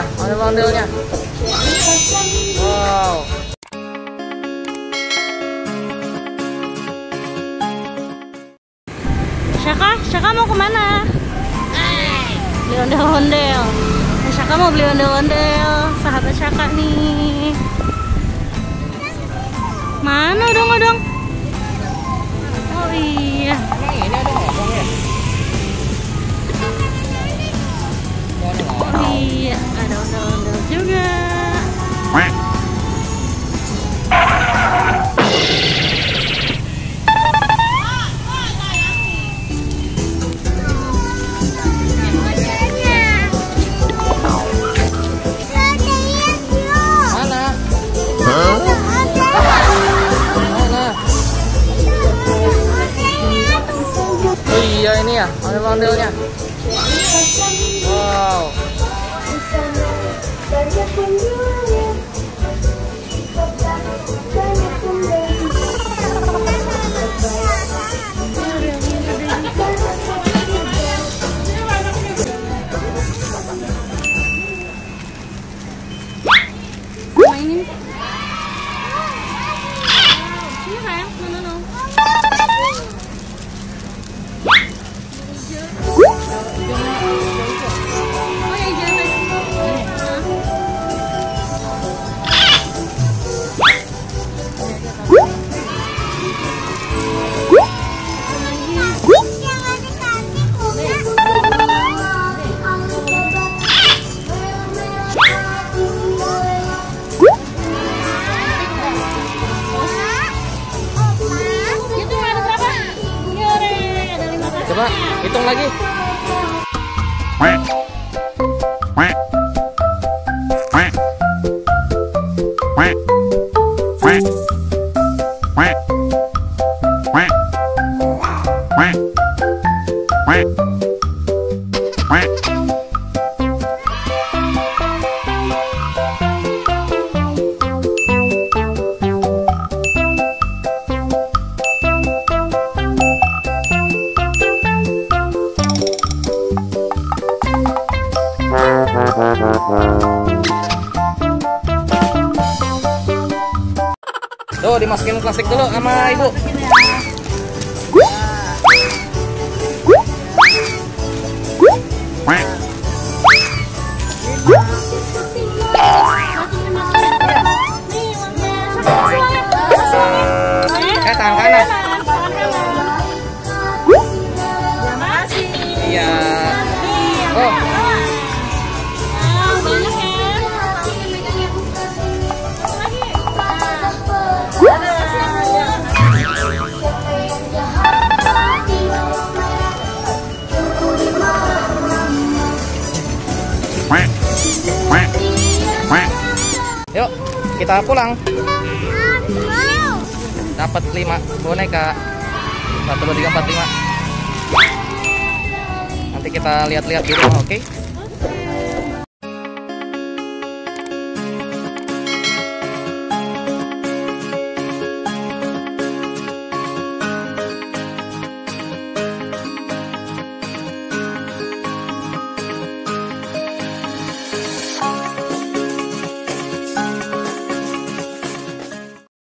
ya? Ondel-ondelnya. Wow. Syaka mau kemana? Beli ondel-ondel. Syaka mau beli ondel-ondel. Sahabat Syaka nih. Mana odong-odong? Oh iya. Emang ini ada ngomong ya? Oh iya, ada ondel-ondel juga. Iya ini ya, ondel-ondelnya. Wow. Mainin. Sini sayang, no. Coba hitung lagi. Tuh dimasukin plastik dulu sama ibu. Tangan kanan. Iya. Oh. Yuk, kita pulang. Dapat 5 boneka. 1, 2, 3, 4, 5. Nanti kita lihat-lihat di rumah, oke?